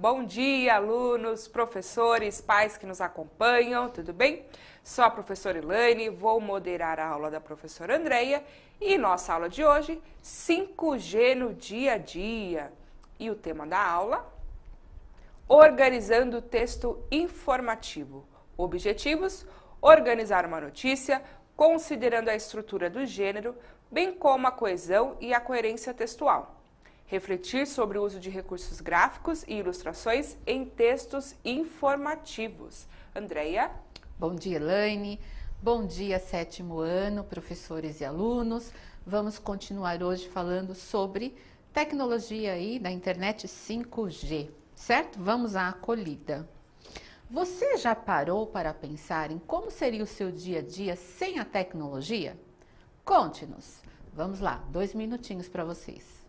Bom dia, alunos, professores, pais que nos acompanham, tudo bem? Sou a professora Elaine, vou moderar a aula da professora Andreia e nossa aula de hoje, 5G no dia a dia. E o tema da aula, organizando o texto informativo. Objetivos, organizar uma notícia, considerando a estrutura do gênero, bem como a coesão e a coerência textual. Refletir sobre o uso de recursos gráficos e ilustrações em textos informativos. Andreia? Bom dia, Elaine. Bom dia, 7º ano, professores e alunos. Vamos continuar hoje falando sobre tecnologia aí da internet 5G, certo? Vamos à acolhida. Você já parou para pensar em como seria o seu dia a dia sem a tecnologia? Conte-nos. Vamos lá, 2 minutinhos para vocês.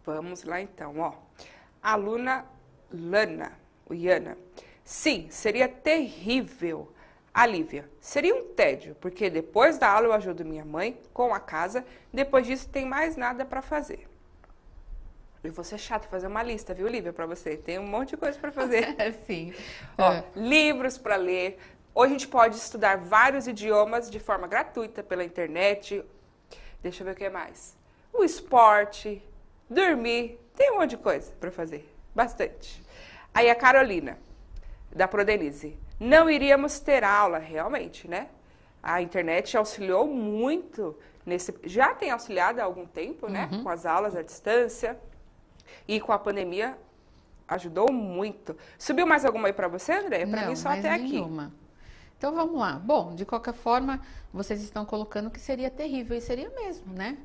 Vamos lá então, ó. Aluna Lana, o Iana. Sim, seria terrível. A Lívia, seria um tédio, porque depois da aula eu ajudo minha mãe com a casa, depois disso tem mais nada para fazer. E vou ser chato fazer uma lista, viu, Lívia, para você? Tem um monte de coisa para fazer. Sim. Ó, livros para ler. Hoje a gente pode estudar vários idiomas de forma gratuita pela internet. Deixa eu ver o que mais. O esporte, dormir, tem um monte de coisa para fazer, bastante. Aí a Carolina, da Prodenise, não iríamos ter aula, realmente, né? A internet auxiliou muito nesse, já tem auxiliado há algum tempo, né? Com as aulas à distância e com a pandemia ajudou muito. Subiu mais alguma aí para você, André? Para mim só até nenhuma. Aqui. Então vamos lá. Bom, de qualquer forma, vocês estão colocando que seria terrível, e seria mesmo, né?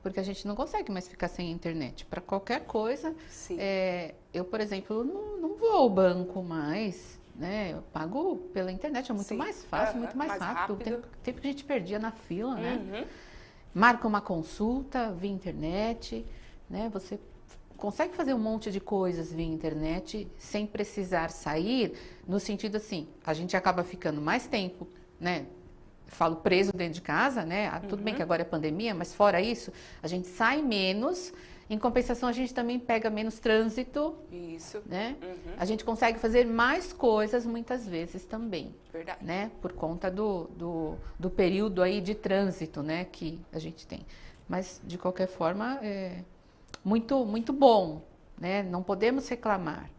Porque a gente não consegue mais ficar sem internet. Para qualquer coisa, eu, por exemplo, não vou ao banco mais, né? Eu pago pela internet, é muito mais fácil, muito mais rápido. O tempo que a gente perdia na fila, né? Marca uma consulta via internet, né? Você consegue fazer um monte de coisas via internet sem precisar sair, no sentido assim, a gente acaba ficando mais tempo, né? Falo preso dentro de casa, né? Tudo bem que agora é pandemia, mas fora isso, a gente sai menos. Em compensação, a gente também pega menos trânsito. Isso. Né? A gente consegue fazer mais coisas muitas vezes também. Verdade. Né? Por conta do período aí de trânsito, né? Que a gente tem. Mas, de qualquer forma, é muito bom, né? Não podemos reclamar,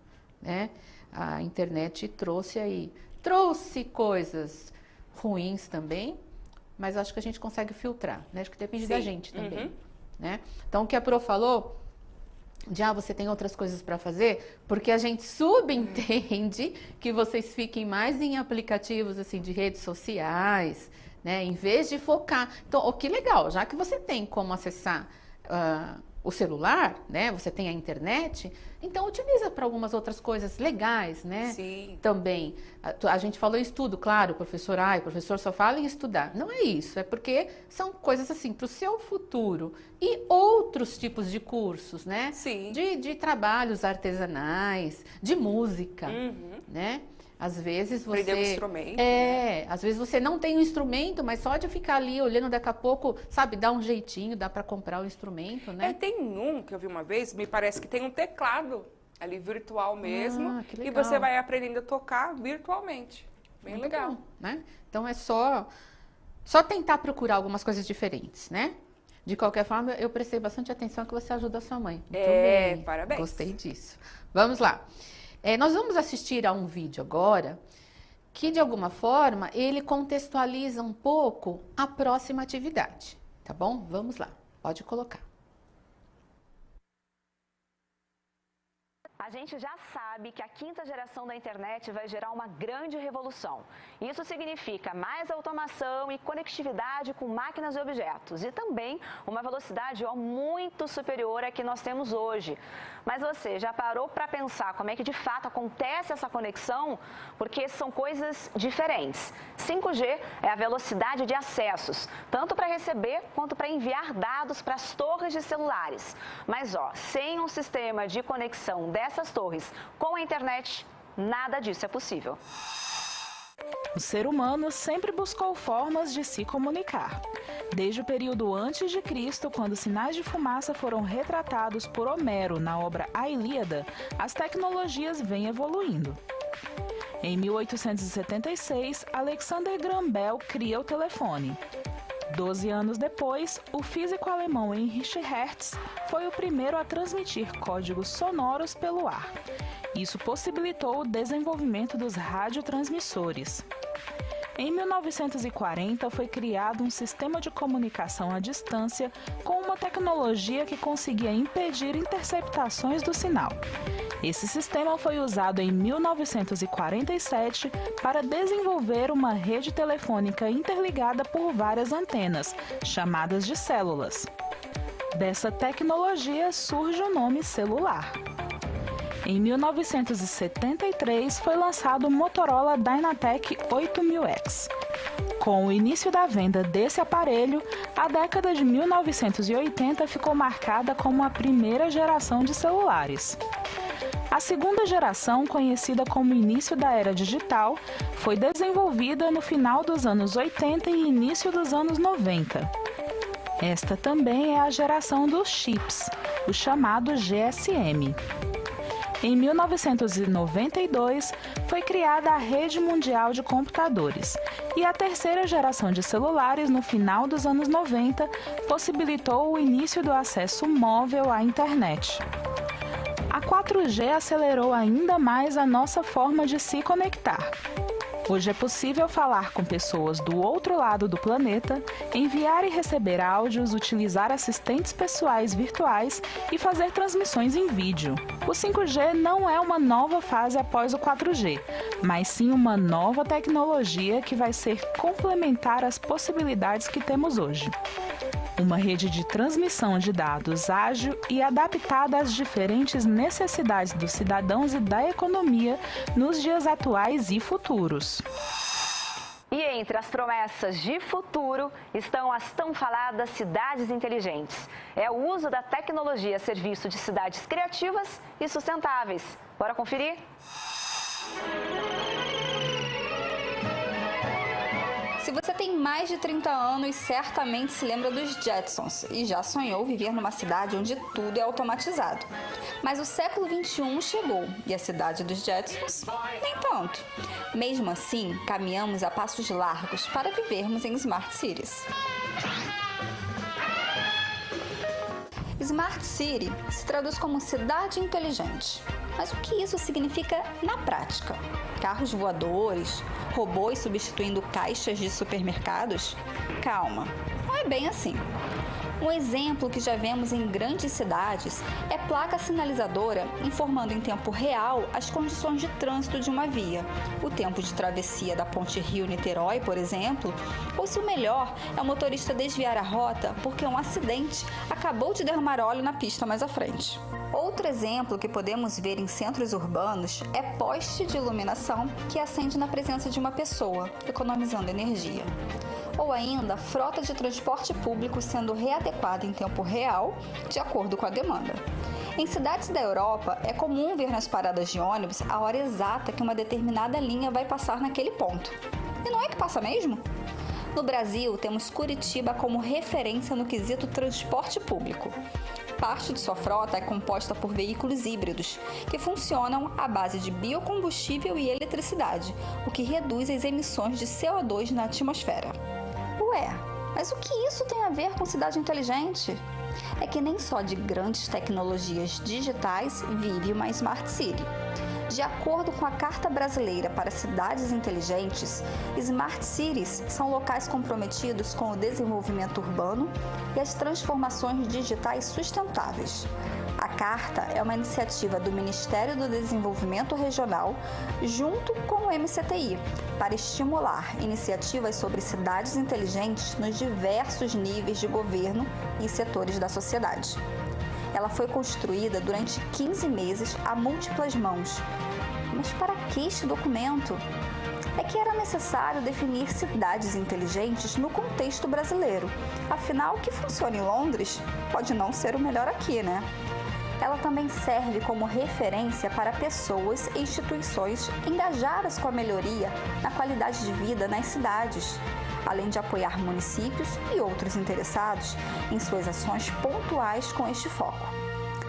né? A internet trouxe coisas ruins também, mas acho que a gente consegue filtrar, né? Acho que depende da gente também, né? Então, o que a Pro falou, você tem outras coisas para fazer, porque a gente subentende que vocês fiquem mais em aplicativos, assim, de redes sociais, né? Em vez de focar. Então, que legal, já que você tem como acessar o celular, né? Você tem a internet, então utiliza para algumas outras coisas legais, né? Sim. Também. A gente falou em estudo, claro, o professor só fala em estudar. Não é isso, é porque são coisas assim para o seu futuro. E outros tipos de cursos, né? Sim. De trabalhos artesanais, de música, né? Às vezes você... Aprender um instrumento. Às vezes você não tem um instrumento, mas só de ficar ali olhando daqui a pouco, sabe, dá um jeitinho, dá para comprar o instrumento, né? Tem um que eu vi uma vez, me parece que tem um teclado ali virtual mesmo. Que E legal. você vai aprendendo a tocar virtualmente. Bem Muito legal. bom, né? Então é só tentar procurar algumas coisas diferentes, né? De qualquer forma, eu prestei bastante atenção que você ajuda a sua mãe. Muito bem. Parabéns. Gostei disso. Vamos lá. Nós vamos assistir a um vídeo agora que, de alguma forma, ele contextualiza um pouco a próxima atividade, tá bom? Vamos lá, pode colocar. A gente já sabe que a quinta geração da internet vai gerar uma grande revolução. Isso significa mais automação e conectividade com máquinas e objetos e também uma velocidade muito superior à que nós temos hoje. Mas você já parou para pensar como é que de fato acontece essa conexão? Porque são coisas diferentes. 5G é a velocidade de acessos, tanto para receber quanto para enviar dados para as torres de celulares. Mas sem um sistema de conexão dessas torres com a internet, nada disso é possível. O ser humano sempre buscou formas de se comunicar. Desde o período antes de Cristo, quando sinais de fumaça foram retratados por Homero na obra A Ilíada, as tecnologias vêm evoluindo. Em 1876, Alexander Graham Bell cria o telefone. 12 anos depois, o físico alemão Heinrich Hertz foi o primeiro a transmitir códigos sonoros pelo ar. Isso possibilitou o desenvolvimento dos radiotransmissores. Em 1940, foi criado um sistema de comunicação à distância com uma tecnologia que conseguia impedir interceptações do sinal. Esse sistema foi usado em 1947 para desenvolver uma rede telefônica interligada por várias antenas, chamadas de células. Dessa tecnologia surge o nome celular. Em 1973, foi lançado o Motorola Dynatec 8000X. Com o início da venda desse aparelho, a década de 1980 ficou marcada como a primeira geração de celulares. A segunda geração, conhecida como início da era digital, foi desenvolvida no final dos anos 80 e início dos anos 90. Esta também é a geração dos chips, o chamado GSM. Em 1992, foi criada a Rede Mundial de Computadores, e a terceira geração de celulares, no final dos anos 90, possibilitou o início do acesso móvel à internet. A 4G acelerou ainda mais a nossa forma de se conectar. Hoje é possível falar com pessoas do outro lado do planeta, enviar e receber áudios, utilizar assistentes pessoais virtuais e fazer transmissões em vídeo. O 5G não é uma nova fase após o 4G, mas sim uma nova tecnologia que vai ser complementar às possibilidades que temos hoje. Uma rede de transmissão de dados ágil e adaptada às diferentes necessidades dos cidadãos e da economia nos dias atuais e futuros. E entre as promessas de futuro estão as tão faladas cidades inteligentes. É o uso da tecnologia a serviço de cidades criativas e sustentáveis. Bora conferir? Se você tem mais de 30 anos, certamente se lembra dos Jetsons e já sonhou viver numa cidade onde tudo é automatizado. Mas o século XXI chegou e a cidade dos Jetsons nem tanto. Mesmo assim, caminhamos a passos largos para vivermos em Smart Cities. Smart City se traduz como cidade inteligente. Mas o que isso significa na prática? carros voadores, robôs substituindo caixas de supermercados? Calma, não é bem assim. Um exemplo que já vemos em grandes cidades é placa sinalizadora informando em tempo real as condições de trânsito de uma via, o tempo de travessia da ponte Rio-Niterói, por exemplo, ou se o melhor é o motorista desviar a rota porque um acidente acabou de derramar óleo na pista mais à frente. Outro exemplo que podemos ver em centros urbanos é poste de iluminação que acende na presença de uma pessoa, economizando energia. Ou ainda, frota de transporte público sendo readequada em tempo real, de acordo com a demanda. Em cidades da Europa, é comum ver nas paradas de ônibus a hora exata que uma determinada linha vai passar naquele ponto. E não é que passa mesmo? No Brasil, temos Curitiba como referência no quesito transporte público. Parte de sua frota é composta por veículos híbridos, que funcionam à base de biocombustível e eletricidade, o que reduz as emissões de CO2 na atmosfera. Ué, mas o que isso tem a ver com cidade inteligente? É que nem só de grandes tecnologias digitais vive uma Smart City. De acordo com a Carta Brasileira para Cidades Inteligentes, Smart Cities são locais comprometidos com o desenvolvimento urbano e as transformações digitais sustentáveis. A Carta é uma iniciativa do Ministério do Desenvolvimento Regional, junto com o MCTI, para estimular iniciativas sobre cidades inteligentes nos diversos níveis de governo e setores da sociedade. Ela foi construída durante 15 meses a múltiplas mãos. Mas para que este documento? É que era necessário definir cidades inteligentes no contexto brasileiro. Afinal, o que funciona em Londres pode não ser o melhor aqui, né? Ela também serve como referência para pessoas e instituições engajadas com a melhoria na qualidade de vida nas cidades, além de apoiar municípios e outros interessados em suas ações pontuais com este foco.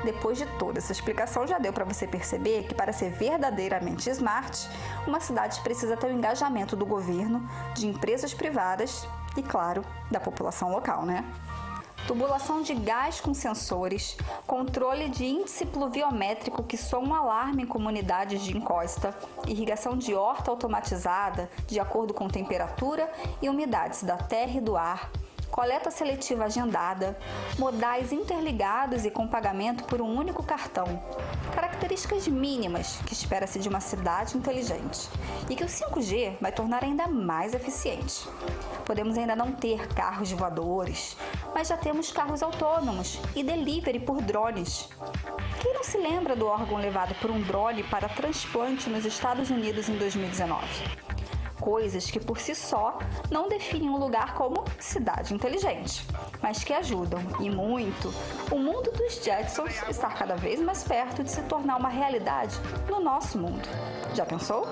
Depois de toda essa explicação, já deu para você perceber que para ser verdadeiramente smart, uma cidade precisa ter o engajamento do governo, de empresas privadas e, claro, da população local, né? Tubulação de gás com sensores, controle de índice pluviométrico que soa um alarme em comunidades de encosta, irrigação de horta automatizada de acordo com temperatura e umidades da terra e do ar, coleta seletiva agendada, modais interligados e com pagamento por um único cartão. Características mínimas que espera-se de uma cidade inteligente e que o 5G vai tornar ainda mais eficiente. Podemos ainda não ter carros voadores, mas já temos carros autônomos e delivery por drones. Quem não se lembra do órgão levado por um drone para transplante nos Estados Unidos em 2019? Coisas que por si só não definem um lugar como cidade inteligente, mas que ajudam, e muito, o mundo dos Jetsons estar cada vez mais perto de se tornar uma realidade no nosso mundo. Já pensou?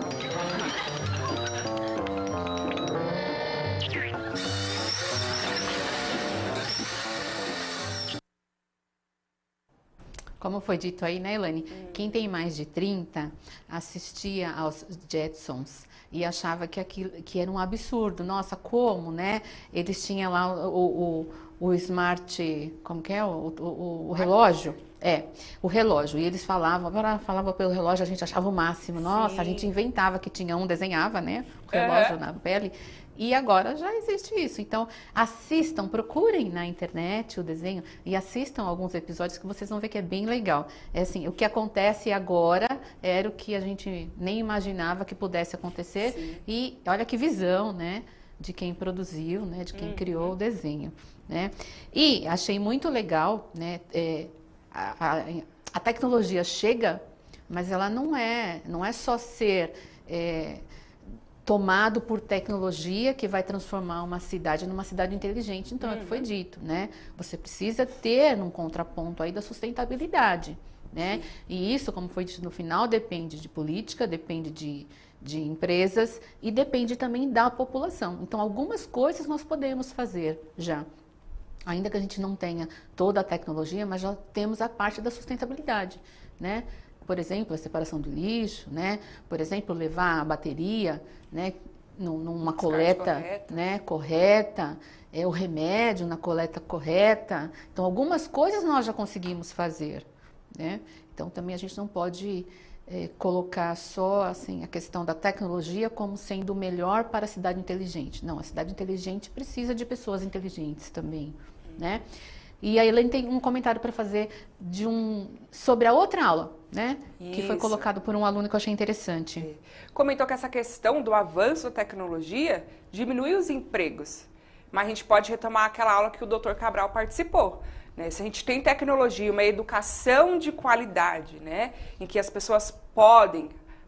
Como foi dito aí, né, Elaine? Quem tem mais de 30 assistia aos Jetsons e achava que era um absurdo. Nossa, como, né? Eles tinham lá o smart, como que é? O relógio. O relógio. E eles falavam pelo relógio, a gente achava o máximo. Nossa, sim. A gente inventava que tinha desenhava, né? O relógio na pele. E agora já existe isso. Então, assistam, procurem na internet o desenho e assistam alguns episódios que vocês vão ver que é bem legal. É assim, o que acontece agora era o que a gente nem imaginava que pudesse acontecer. Sim. E olha que visão, né? De quem produziu, né? De quem criou o desenho, né? E achei muito legal, né? A tecnologia chega, mas ela não é só ser... tomado por tecnologia que vai transformar uma cidade numa cidade inteligente. Então, é o que foi dito, né? Você precisa ter um contraponto aí da sustentabilidade, né? Sim. E isso, como foi dito no final, depende de política, depende de empresas e depende também da população. Então, algumas coisas nós podemos fazer já. Ainda que a gente não tenha toda a tecnologia, mas já temos a parte da sustentabilidade, né? Por exemplo, a separação do lixo, né? Por exemplo, levar a bateria, né? Numa coleta, né? Correta, o remédio na coleta correta. Então, algumas coisas nós já conseguimos fazer, né? Então, também a gente não pode colocar só assim, a questão da tecnologia como sendo o melhor para a cidade inteligente. Não, a cidade inteligente precisa de pessoas inteligentes também, né? E a Elaine tem um comentário para fazer sobre a outra aula, né? Que foi colocado por um aluno que eu achei interessante. Comentou que essa questão do avanço da tecnologia diminui os empregos. Mas a gente pode retomar aquela aula que o Dr. Cabral participou. Né? Se a gente tem tecnologia, uma educação de qualidade, né? Em que as pessoas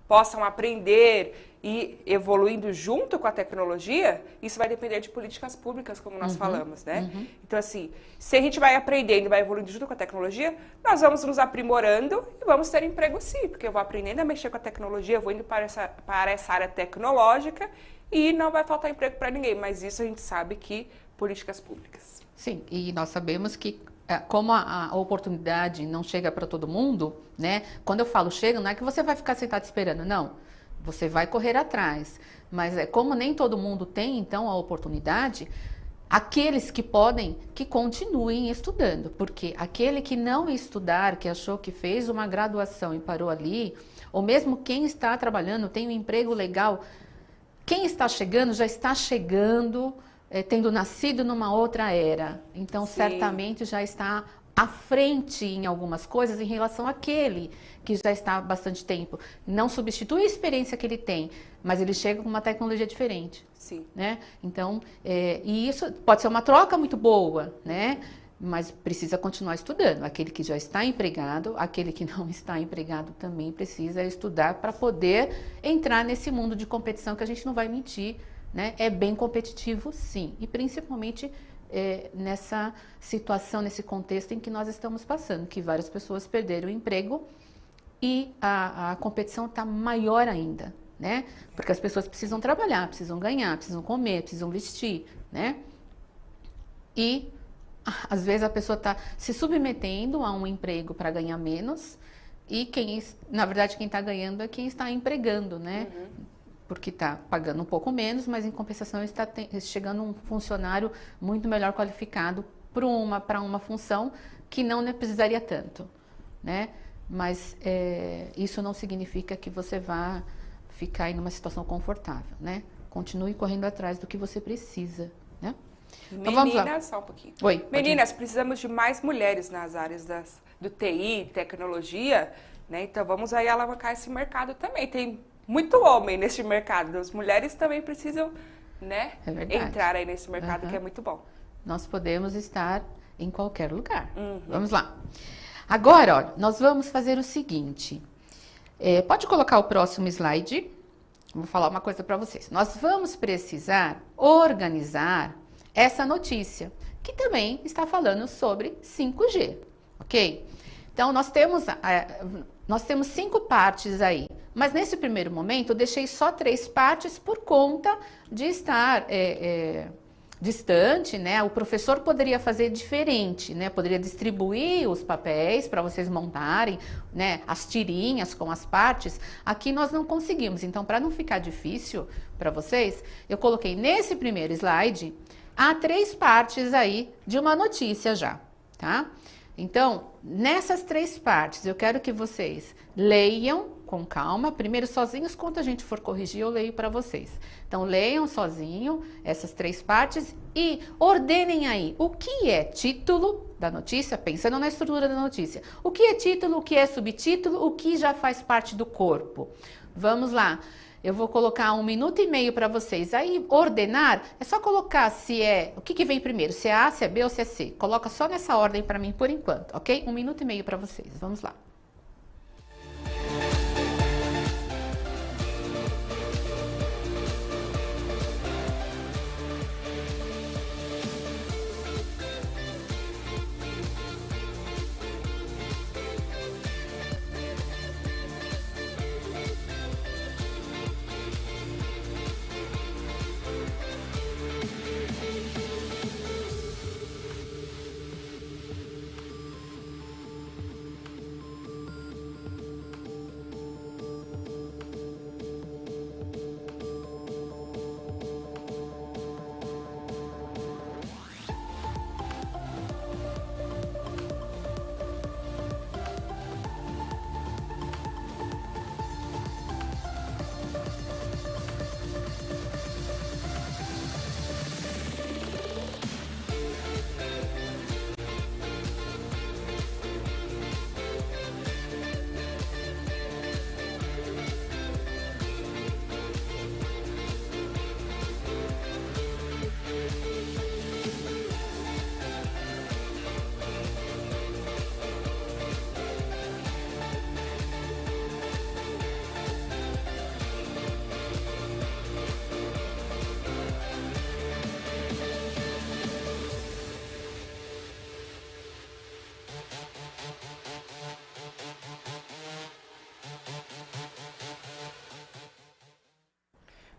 possam aprender e evoluindo junto com a tecnologia, isso vai depender de políticas públicas, como nós falamos, né? Então, assim, se a gente vai aprendendo e vai evoluindo junto com a tecnologia, nós vamos nos aprimorando e vamos ter emprego sim, porque eu vou aprendendo a mexer com a tecnologia, eu vou indo para essa área tecnológica e não vai faltar emprego para ninguém, mas isso a gente sabe que políticas públicas. Sim, e nós sabemos que como a oportunidade não chega para todo mundo, né? Quando eu falo chega, não é que você vai ficar sentado esperando, não. Você vai correr atrás. Mas como nem todo mundo tem, então, a oportunidade, aqueles que podem, que continuem estudando. Porque aquele que não estudar, que achou que fez uma graduação e parou ali, ou mesmo quem está trabalhando, tem um emprego legal, quem está chegando, já está chegando, tendo nascido numa outra era. Então, certamente já está à frente em algumas coisas em relação àquele que já está há bastante tempo. Não substitui a experiência que ele tem, mas ele chega com uma tecnologia diferente. Sim. Né? Então, e isso pode ser uma troca muito boa, né? Mas precisa continuar estudando. Aquele que já está empregado, aquele que não está empregado também precisa estudar para poder entrar nesse mundo de competição que a gente não vai mentir, né? É bem competitivo, sim. E principalmente nessa situação, nesse contexto em que nós estamos passando, que várias pessoas perderam o emprego e a competição está maior ainda, né? Porque as pessoas precisam trabalhar, precisam ganhar, precisam comer, precisam vestir, né? E às vezes a pessoa está se submetendo a um emprego para ganhar menos e na verdade quem está ganhando é quem está empregando, né? Porque está pagando um pouco menos, mas em compensação está chegando um funcionário muito melhor qualificado para uma função que não precisaria tanto, né? Mas isso não significa que você vá ficar em uma situação confortável, né? Continue correndo atrás do que você precisa, né? Então, meninas, só um pouquinho. Oi, meninas, precisamos de mais mulheres nas áreas do TI, tecnologia, né? Então vamos aí alavancar esse mercado também. Tem muito homem nesse mercado. As mulheres também precisam, né, entrar aí nesse mercado que é muito bom. Nós podemos estar em qualquer lugar. Vamos lá. Agora, olha, nós vamos fazer o seguinte. Pode colocar o próximo slide. Vou falar uma coisa para vocês. Nós vamos precisar organizar essa notícia, que também está falando sobre 5G, ok? Então, nós temos 5 partes aí. Mas nesse primeiro momento eu deixei só 3 partes por conta de estar distante, né? O professor poderia fazer diferente, né? Poderia distribuir os papéis para vocês montarem, né? As tirinhas com as partes. Aqui nós não conseguimos. Então, para não ficar difícil para vocês, eu coloquei nesse primeiro slide, há 3 partes aí de uma notícia já, tá? Então, nessas 3 partes, eu quero que vocês leiam com calma, primeiro sozinhos, quando a gente for corrigir, eu leio para vocês. Então, leiam sozinho essas 3 partes e ordenem aí o que é título da notícia, pensando na estrutura da notícia. O que é título, o que é subtítulo, o que já faz parte do corpo. Vamos lá. Eu vou colocar 1 minuto e meio para vocês. Aí, ordenar, é só colocar se o que vem primeiro, se é A, se é B ou se é C. Coloca só nessa ordem para mim por enquanto, ok? 1 minuto e meio para vocês. Vamos lá.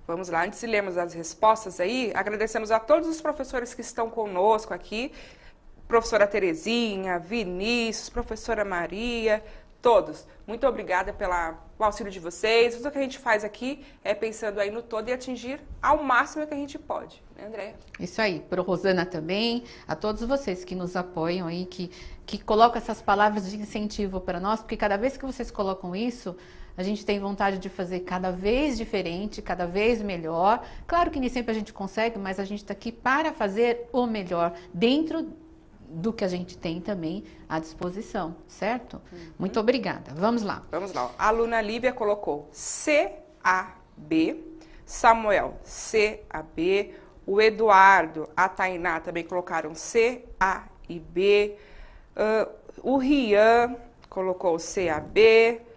Vamos lá, antes de lermos as respostas aí, agradecemos a todos os professores que estão conosco aqui, professora Terezinha, Vinícius, professora Maria, todos. Muito obrigada pelo auxílio de vocês. Tudo que a gente faz aqui é pensando aí no todo e atingir ao máximo que a gente pode, né, Andréia? Isso aí, pro Rosana também, a todos vocês que nos apoiam aí, que colocam essas palavras de incentivo para nós, porque cada vez que vocês colocam isso, a gente tem vontade de fazer cada vez diferente, cada vez melhor. Claro que nem sempre a gente consegue, mas a gente está aqui para fazer o melhor dentro do que a gente tem também à disposição, certo? Muito obrigada. Vamos lá. Vamos lá. A aluna Lívia colocou CAB, Samuel CAB, o Eduardo, a Tainá também colocaram CA e B, o Rian colocou CAB,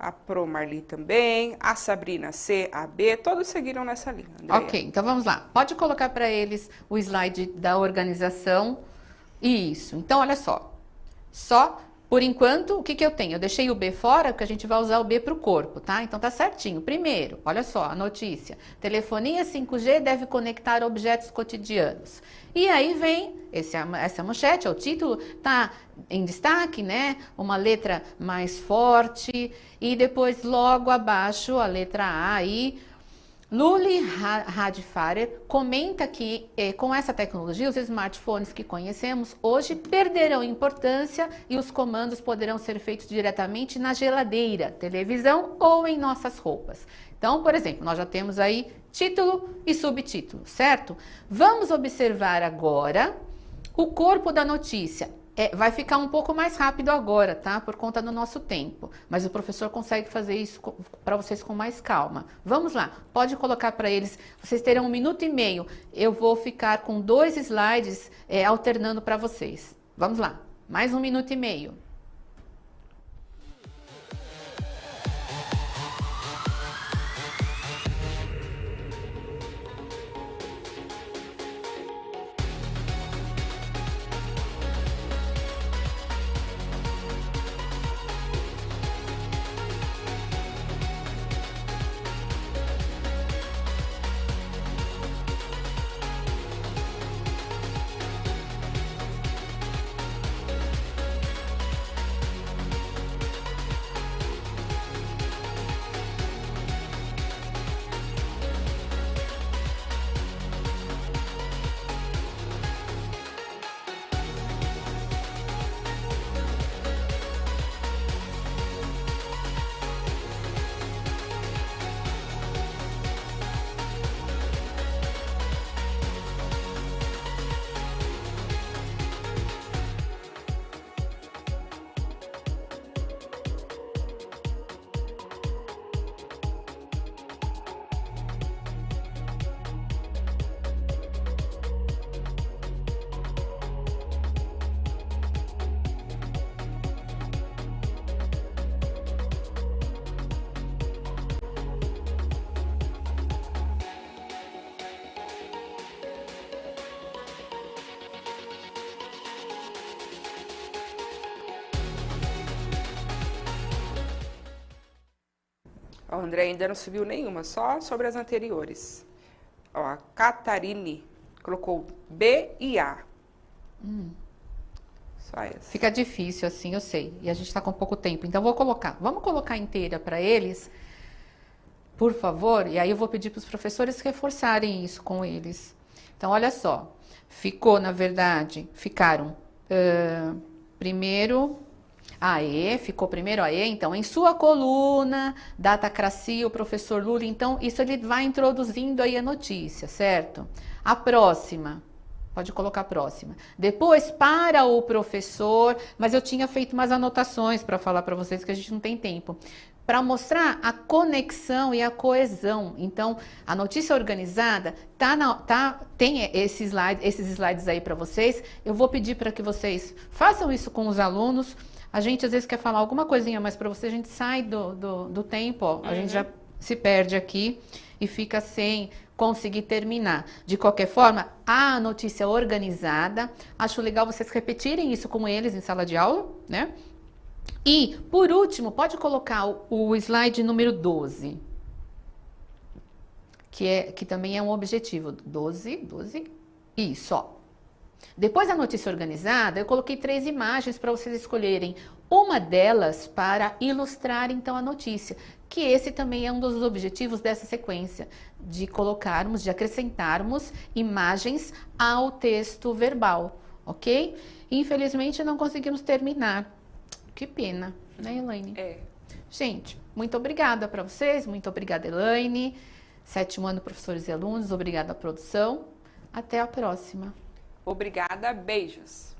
a Pro Marli também, a Sabrina CAB, todos seguiram nessa linha, Andréia. Ok, então vamos lá. Pode colocar para eles o slide da organização. Isso. Então, olha só. Só, por enquanto, o que eu tenho? Eu deixei o B fora, porque a gente vai usar o B para o corpo, tá? Então, tá certinho. Primeiro, olha só a notícia. Telefonia 5G deve conectar objetos cotidianos. E aí vem, essa manchete, é o título, tá em destaque, né? Uma letra mais forte. E depois, logo abaixo, a letra A aí. Luli Radfarer comenta que com essa tecnologia, os smartphones que conhecemos hoje perderão importância e os comandos poderão ser feitos diretamente na geladeira, televisão ou em nossas roupas. Então, por exemplo, nós já temos aí título e subtítulo, certo? Vamos observar agora o corpo da notícia. Vai ficar um pouco mais rápido agora, tá? Por conta do nosso tempo. Mas o professor consegue fazer isso para vocês com mais calma. Vamos lá, pode colocar para eles. Vocês terão 1 minuto e meio. Eu vou ficar com 2 slides alternando para vocês. Vamos lá, mais 1 minuto e meio. O André ainda não subiu nenhuma, só sobre as anteriores. Ó, a Catarine colocou B e A. Só essa. Fica difícil assim, eu sei. E a gente está com pouco tempo. Então, vamos colocar inteira para eles, por favor. E aí eu vou pedir para os professores reforçarem isso com eles. Então, olha só. Ficaram primeiro... ficou primeiro AE, então, em sua coluna, Datacracia, o professor Lula, então, isso ele vai introduzindo aí a notícia, certo? A próxima, pode colocar a próxima. Depois, para o professor, mas eu tinha feito umas anotações para falar para vocês que a gente não tem tempo, para mostrar a conexão e a coesão. Então, a notícia organizada tem esses slides aí para vocês. Eu vou pedir para que vocês façam isso com os alunos. A gente às vezes quer falar alguma coisinha mais para você, a gente sai do tempo, ó. A gente já se perde aqui e fica sem conseguir terminar. De qualquer forma, a notícia organizada, acho legal vocês repetirem isso com eles em sala de aula, né? E, por último, pode colocar o slide número 12. que também é um objetivo. 12, isso, ó. Depois da notícia organizada, eu coloquei 3 imagens para vocês escolherem uma delas para ilustrar então a notícia, que esse também é um dos objetivos dessa sequência, de colocarmos, de acrescentarmos imagens ao texto verbal, ok? Infelizmente não conseguimos terminar. Que pena, né, Elaine? Gente, muito obrigada para vocês, muito obrigada, Elaine. 7º ano, professores e alunos, obrigada à produção. Até a próxima. Obrigada, beijos.